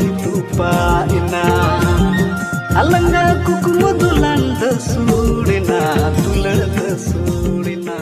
itu paina alanga kuku modulan da surina tulada surina